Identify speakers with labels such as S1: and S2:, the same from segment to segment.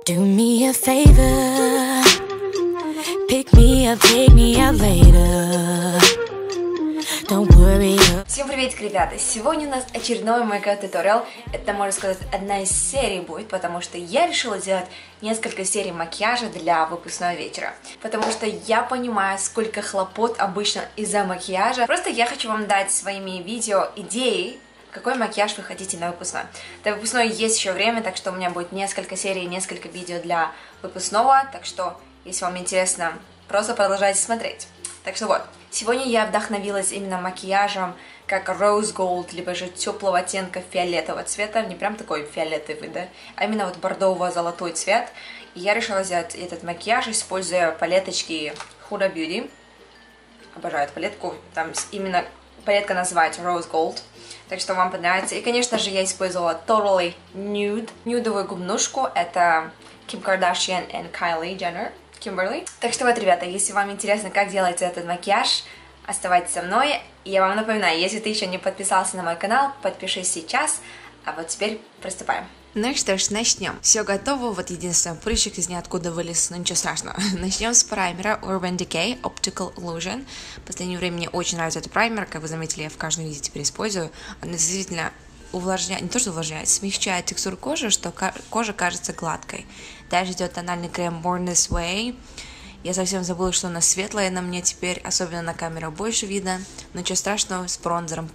S1: Do me a favor, pick me up, take me out later. Don't worry.
S2: Всем приветик, ребята! Сегодня у нас очередной мейкап-туториал. Это, можно сказать, одна из серий будет, потому что я решила сделать несколько серий макияжа для выпускного вечера. Потому что я понимаю, сколько хлопот обычно из-за макияжа. Просто я хочу вам дать своими видео идеи, какой макияж вы хотите на выпускной. До выпускной есть еще время, так что у меня будет несколько серий, несколько видео для выпускного. Так что, если вам интересно, просто продолжайте смотреть. Так что вот, сегодня я вдохновилась именно макияжем, как Rose Gold, либо же теплого оттенка фиолетового цвета, не прям такой фиолетовый, да, а именно вот бордово-золотой цвет. И я решила взять этот макияж, используя палеточки Huda Beauty. Обожаю эту палетку, там именно палетка называется Rose Gold, так что вам понравится. И, конечно же, я использовала Totally Nude, нюдовую губнушку, это Kim Kardashian и Kylie Jenner. Kimberly. Так что вот, ребята, если вам интересно, как делается этот макияж, оставайтесь со мной. И я вам напоминаю, если ты еще не подписался на мой канал, подпишись сейчас. А вот теперь приступаем. Ну что ж, начнем. Все готово, вот единственный прыщик из ниоткуда вылез, но ничего страшного. Начнем с праймера Urban Decay Optical Illusion. В последнее время мне очень нравится этот праймер, как вы заметили, я в каждом видео теперь использую. Он действительно увлажняет, не то что увлажняет, смягчает текстуру кожи, что кожа кажется гладкой. Дальше идет тональный крем Born This Way. Я совсем забыла, что она светлая на мне теперь, особенно на камеру больше видно, но ничего страшного, с бронзером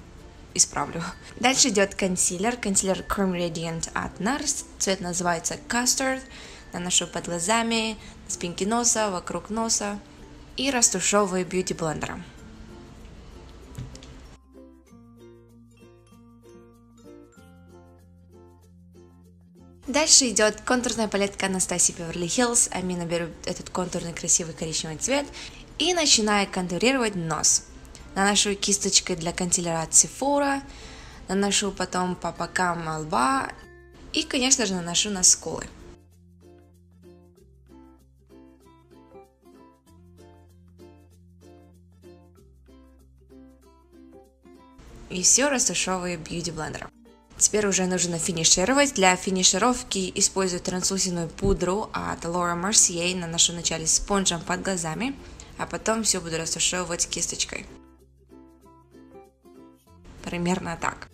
S2: исправлю. Дальше идет консилер Cream Radiant от NARS, цвет называется Custard, наношу под глазами, на спинке носа, вокруг носа и растушевываю бьюти блендером. Дальше идет контурная палетка Anastasia Beverly Hills. Амина беру этот контурный красивый коричневый цвет и начинаю контурировать нос. Наношу кисточкой для консилера от Sephora, наношу потом по бокам лба и, конечно же, наношу на скулы. И все растушевываю бьюти блендером. Теперь уже нужно финишировать. Для финишировки использую транслюсидную пудру от Laura Mercier. Наношу вначале спонжем под глазами, а потом все буду растушевывать кисточкой. Примерно так.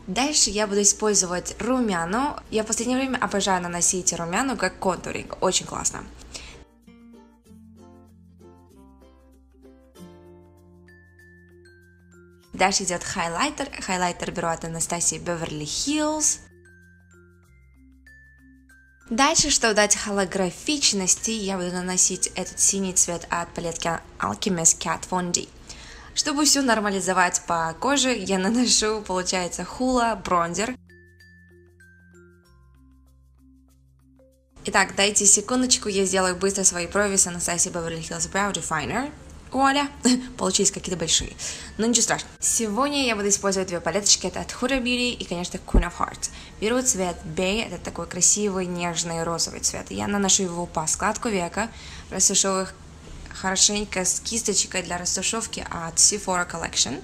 S2: Дальше я буду использовать румяна. Я в последнее время обожаю наносить румяна как контуринг. Очень классно. Дальше идет хайлайтер. Хайлайтер беру от Anastasia Beverly Hills. Дальше, чтобы дать холографичности, я буду наносить этот синий цвет от палетки Alchemist Kat Von D. Чтобы все нормализовать по коже, я наношу, получается, Hoola бронзер. Итак, дайте секундочку, я сделаю быстро свои брови с Anastasia Beverly Hills Brow Definer. Вуаля! Получились какие-то большие. Но ничего страшного. Сегодня я буду использовать две палеточки. Это от Huda Beauty и, конечно, Queen of Hearts. Беру цвет Bay. Это такой красивый, нежный, розовый цвет. Я наношу его по складку века. Растушевываю их хорошенько с кисточкой для растушевки от Sephora Collection.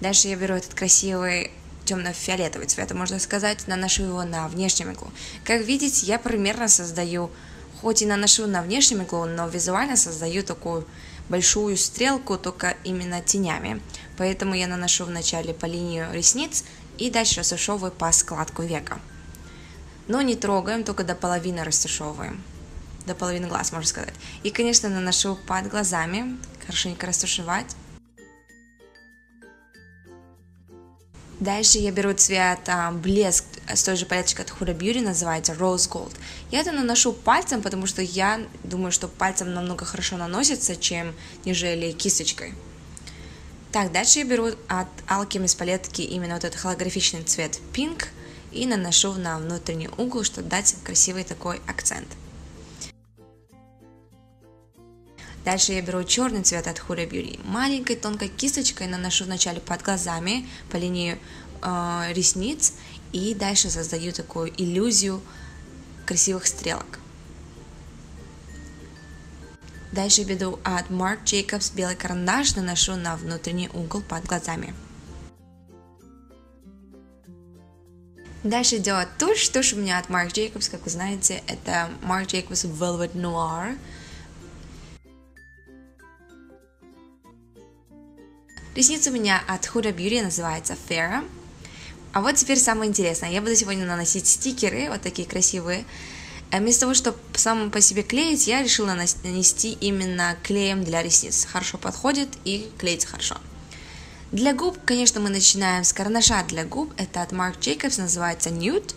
S2: Дальше я беру этот красивый темно-фиолетовый цвет, можно сказать. Наношу его на внешнюю иглу. Как видите, я примерно создаю, хоть и наношу на внешнюю иглу, но визуально создаю такую большую стрелку, только именно тенями. Поэтому я наношу вначале по линию ресниц и дальше растушевываю по складку века. Но не трогаем, только до половины растушевываем. До половины глаз, можно сказать. И, конечно, наношу под глазами, хорошенько растушевать. Дальше я беру цвет блеск с той же палеточкой от Huda Beauty, называется Rose Gold. Я это наношу пальцем, потому что я думаю, что пальцем намного хорошо наносится, чем нежели кисточкой. Так, дальше я беру от Alchemist палетки именно вот этот холографичный цвет Pink и наношу на внутренний угол, чтобы дать красивый такой акцент. Дальше я беру черный цвет от Huda Beauty. Маленькой тонкой кисточкой наношу вначале под глазами по линии ресниц. И дальше создаю такую иллюзию красивых стрелок. Дальше беру от Marc Jacobs белый карандаш, наношу на внутренний угол под глазами. Дальше идет тушь. Тушь у меня от Marc Jacobs, как вы знаете, это Marc Jacobs Velvet Noir. Ресница у меня от Huda Beauty, называется Farrah. А вот теперь самое интересное. Я буду сегодня наносить стикеры, вот такие красивые. Вместо того, чтобы сам по себе клеить, я решила нанести именно клеем для ресниц. Хорошо подходит и клеится хорошо. Для губ, конечно, мы начинаем с карандаша для губ. Это от Marc Jacobs, называется Nude.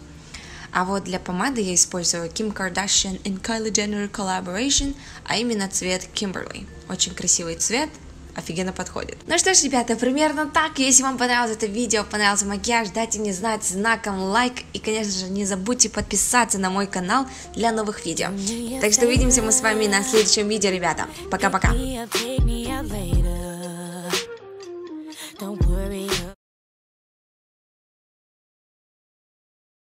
S2: А вот для помады я использую Kim Kardashian and Kylie Jenner Collaboration, а именно цвет Kimberly. Очень красивый цвет, офигенно подходит. Ну что ж, ребята, примерно так. Если вам понравилось это видео, понравился макияж, дайте мне знать знаком лайк. И, конечно же, не забудьте подписаться на мой канал для новых видео. Так что увидимся мы с вами на следующем видео, ребята. Пока-пока.
S1: Don't